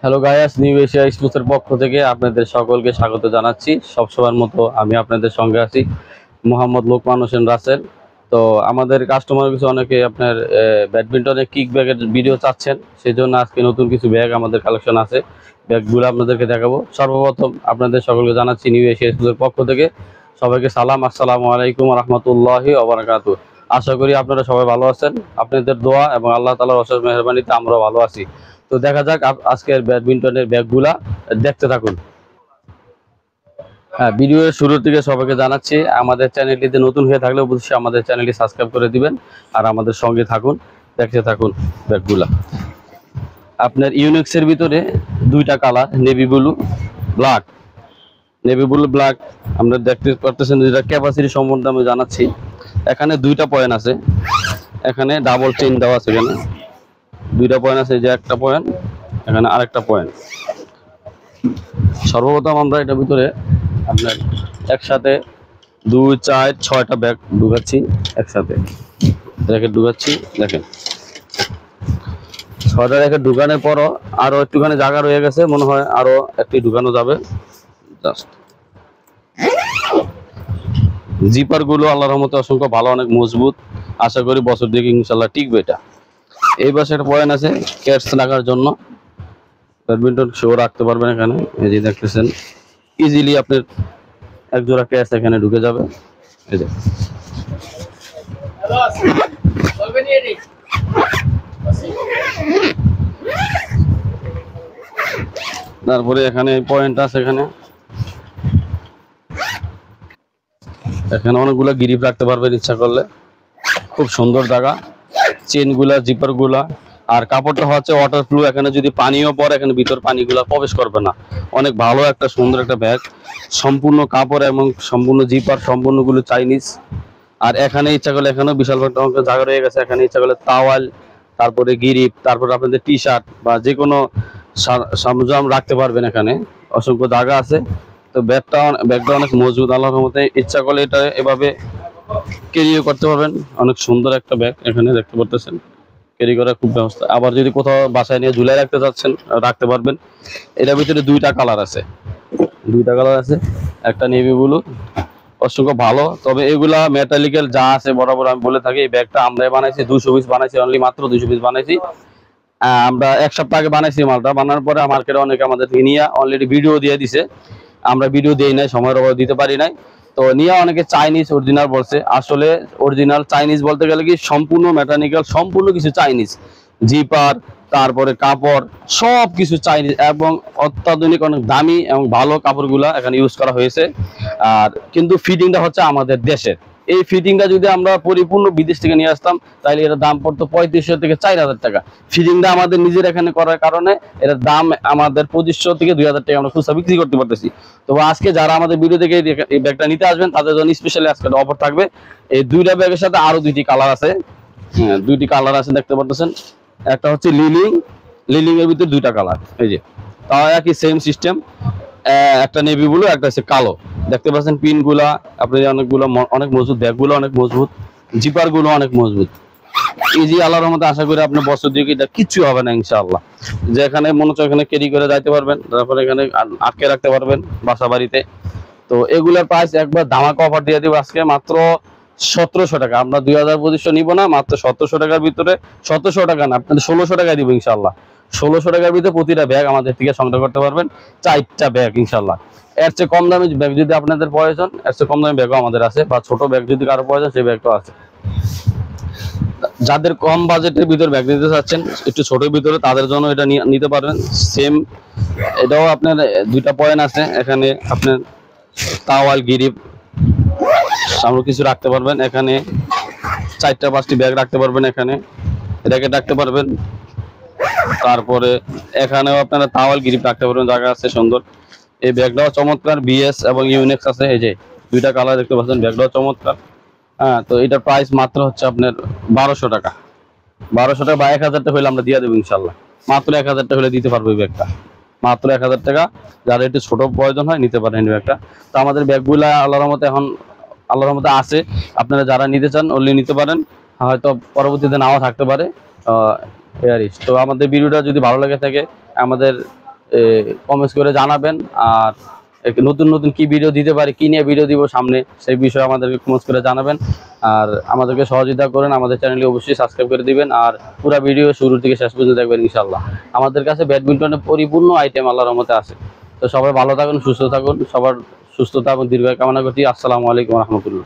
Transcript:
Hello Guys, new Asia স্পোর্টসের পক্ষ থেকে আপনাদের সকলকে স্বাগত জানাচ্ছি। সবসময়ের মতো আমি আপনাদের সঙ্গে আছি, মোহাম্মদ লোকমান হোসেন রাসেল। তো আমাদের কাস্টমার কিছু অনেকে আপনার ব্যাডমিন্টনের কিক ব্যাগের ভিডিও চাচ্ছেন, সেই জন্য আজকে নতুন কিছু ব্যাগ আমাদের কালেকশন আছে, ব্যাগগুলো আপনাদেরকে দেখাবো। সর্বপ্রথম আপনাদের সকলকে জানাচ্ছি নিউ এশিয়া স্পোর্টসের পক্ষ থেকে সবাইকে সালাম, আসসালামু আলাইকুম রহমতুল্লাহি ওয়া বারাকাতুহু। আশা করি আপনারা সবাই ভালো আছেন। আপনাদের দোয়া এবং আল্লাহ তাআলার অশেষ মেহেরবানিতে আমরাও ভালো আছি। তো দেখা যাক আজকের ব্যাডমিন্টনের ব্যাগগুলা, দেখতে থাকুন। হ্যাঁ, ভিডিওর শুরু থেকে সবাইকে জানাচ্ছি আমাদের চ্যানেলটিতে নতুন হয়ে থাকলে অবশ্যই আমাদের চ্যানেলটি সাবস্ক্রাইব করে দিবেন আর আমাদের সঙ্গে থাকুন, দেখতে থাকুন ব্যাগগুলা। আপনার ইউনিক্সের ভিতরে দুইটা colour, navy blue black. Navy blue black আপনারা দেখতে পারতেছেন। যেটা ক্যাপাসিটি সম্বন্ধে আমি জানাচ্ছি, এখানে দুইটা পয়েন্ট আছে, এখানে ডাবল চেইন দেওয়া আছে, এখানে দুইটা পয়েন্ট আছে, যে একটা পয়েন্ট, এখানে আরেকটা পয়েন্ট। সর্বপ্রথম আমরা এটার ভিতরে আপনার একসাথে 2, 4, 6টা ব্যাগ ঢুকাচ্ছি, একসাথে রেখে ঢুকাচ্ছি। দেখেন 6টা রেখে ঢুকানোর পরও আরো একটুখানি জায়গা রয়ে গেছে, মনে হয় আরো একটি ঢুকানো যাবে। জাস্ট জিপার গুলো আল্লাহর রহমতে অসংখ্য ভালো, অনেক মজবুত। আশা করি বছর দিকে ইনশাল্লাহ টিকবে এটা। এই পাশে একটা পয়েন্ট আছে ক্যাটস রাখার জন্য, ব্যাডমিন্টন শো রাখতে পারবেন এখানে। এই যে দেখতেছেন, ইজিলি আপনার এক জোড়া ক্যাচ এখানে ঢুকে যাবে। এই যে তারপরে এখানে পয়েন্ট আছে, এখানে অনেকগুলো গ্রিপ রাখতে পারবেন ইচ্ছা করলে, খুব সুন্দর জায়গা। চেনগুলা, জিপার গুলা, আর কাপড়টা হচ্ছে ওয়াটারপ্রুফ। এখানে যদি পানিও পড়ে, এখানে ভিতর পানিগুলা প্রবেশ করবে না। অনেক ভালো একটা সুন্দর একটা ব্যাগ, সম্পূর্ণ কাপড় এবং সম্পূর্ণ জিপার, সম্পূর্ণগুলো চাইনিজ। আর এখানে ইচ্ছা করলে, এখানেও বিশাল একটা জায়গা রয়ে গেছে, এখানে ইচ্ছা করলে তাওয়াল, তারপরে গিরিপ, তারপরে আপনাদের টি শার্ট বা যে কোনো সরঞ্জাম রাখতে পারবেন। এখানে অসংখ্য জায়গা আছে। তো ব্যাগটা অনেক মজবুত, আল্লাহর মতে ইচ্ছা করলে এটা এভাবে ক্যারিও করতে পারবেন। অনেক সুন্দর একটা ব্যাগ, এখানে দেখতে পারতেছেন, ক্যারি করার খুব ব্যবস্থা। আবার যদি কোথাও বাসায় নিয়ে ঝুলাই রাখতে চাচ্ছেন, রাখতে পারবেন। এটার ভিতরে দুইটা কালার আছে, একটা নেভি ব্লু, অসংখ্য ভালো। তবে এগুলা মেটালিক্যাল যা আছে, বরাবর আমি বলে থাকি, এই ব্যাগটা আমরাই বানাইছি, 200 পিস বানাইছি, অনলি মাত্র 200 পিস বানাইছি। আমরা 1 সপ্তাহ আগে বানাইছি মালটা। বানানোর পরে মার্কেটে অনেকে আমাদের নিয়ে অলরেডি ভিডিও দিয়ে দিছে, আমরা ভিডিও দিই নাই, সময়ের অভাবে দিতে পারি নাই। তো নিয়ে অনেকে চাইনিজ অরিজিনাল বলছে। আসলে অরিজিনাল চাইনিজ বলতে গেলে কি, সম্পূর্ণ মেকানিক্যাল, সম্পূর্ণ কিছু চাইনিজ, জিপার, তারপরে কাপড়, সব কিছু চাইনিজ এবং অত্যাধুনিক অনেক দামি এবং ভালো কাপড়গুলা এখানে ইউজ করা হয়েছে। আর কিন্তু ফিটিংটা হচ্ছে আমাদের দেশের। এই ফিটিংটা যদি আমরা পরিপূর্ণ বিদেশ থেকে নিয়ে আসতাম, তাহলে এর দাম পড়তো 3500 থেকে 4000 টাকা। ফিটিংটা আমাদের নিজের এখানে করার কারণে এর দাম আমাদের 2500 থেকে 2000 টাকা আমরা খুচরা বিক্রি করতে পারতেছি। তো আজকে যারা আমাদের ভিডিও থেকে এই ব্যাগটা নিতে আসবেন, তাদের জন্য স্পেশালি আজকে অফার থাকবে। এই দুইটা ব্যাগের সাথে আরো 2টি কালার আছে। হ্যাঁ, 2টি কালার আছে, দেখতে পারতেছেন। একটা হচ্ছে লিলিং এর ভিতরে 2টা কালার, এই যে তাও একই সেম সিস্টেম। একটা নেভি ব্লু, একটা হচ্ছে কালো। দেখতে পাচ্ছেন পিন গুলা আপনি অনেক মজবুত, ব্যাগগুলো অনেক মজবুত, জিপার গুলো অনেক মজবুত। ইজি, আল্লাহর রহমতে আশা করি আপনি বছর দিয়ে এটা কিচ্ছু হবে না ইনশাআল্লাহ। যে এখানে মনে হচ্ছে এখানে ক্যারি করে যাইতে পারবেন, তারপরে এখানে আটকে রাখতে পারবেন বাসা বাড়িতে। তো এগুলোর প্রাইস একবার ধামাকা অফার দিয়ে দিব আজকে, মাত্র 1700 টাকা। আমরা 2025 নিব না, মাত্র 1700 টাকার ভিতরে। 1700 টাকা না, আপনাদের 1600 টাকায় দিব ইনশাআল্লাহ। 1600 টাকার ভিতরে প্রতিটা ব্যাগ আমাদের থেকে সংগ্রহ করতে পারবেন, 4টা ব্যাগ ইনশাআল্লাহ। এর চেয়ে কম দামি ব্যাগ যদি আপনাদের প্রয়োজন, এর চেয়ে কম দামি ব্যাগও আমাদের আছে, বা ছোট ব্যাগ যদি কারো প্রয়োজন, সেই ব্যাগটাও আছে। যাদের কম বাজেটের ভিতরে ব্যাগ নিতে চাচ্ছেন, একটু ছোটের ভিতরে, তাদের জন্য এটা নিতে পারবেন। সেম এটাও আপনার 2টা পয়েন্ট আছে, এখানে আপনার তাওয়াল, গিরিপ, সামনে কিছু রাখতে পারবেন। এখানে 4টা 5টি ব্যাগ রাখতে পারবেন, এখানে র্যাকেট রাখতে পারবেন। তারপরে এখানেও আপনারা তাওয়াল, গিরিপ রাখতে পারবেন, জায়গা আছে সুন্দর। এই ব্যাগটাও চমৎকার, বিএস এবং ইউনিক্স আছে। এই যে 2টা কালার দেখতে পাচ্ছেন, ব্যাগটাও চমৎকার। হ্যাঁ, তো এটার প্রাইস মাত্র হচ্ছে আপনার 1200 টাকা। 1200 টাকা বা 1000 টাকা হলে আমরা দিয়ে দেবো ইনশাল্লাহ। মাত্র 1000 টাকা হলে দিতে পারবো এই ব্যাগটা, মাত্র 1000 টাকা। যারা একটু ছোট প্রয়োজন হয় নিতে পারেন এই ব্যাগটা। তো আমাদের ব্যাগগুলা আল্লাহর রহমতে এখন আছে, আপনারা যারা নিতে চান অনলি নিতে পারেন, হয়তো পরবর্তীতে নাও থাকতে পারে। তো আমাদের ভিডিওটা যদি ভালো লাগে থাকে, আমাদের কমেন্টস করে জানাবেন। আর নতুন নতুন কি ভিডিও দিতে পারি, কি নিয়ে ভিডিও দিব সামনে, সেই বিষয়ে আমাদেরকে কমেন্টস করে জানাবেন। আর আমাদেরকে সহযোগিতা করেন, আমাদের চ্যানেলটি অবশ্যই সাবস্ক্রাইব করে দিবেন। আর পুরো ভিডিও শুরু থেকে শেষ পর্যন্ত দেখবেন ইনশাআল্লাহ। আমাদের কাছে ব্যাডমিন্টনের পরিপূর্ণ আইটেম আল্লাহর রহমতে আছে। তো সবাই ভালো থাকুন, সুস্থ থাকুন, সবার সুস্থতা এবং দীর্ঘায়ু কামনা করছি। আসসালামু আলাইকুম রহমতুল্লাহ।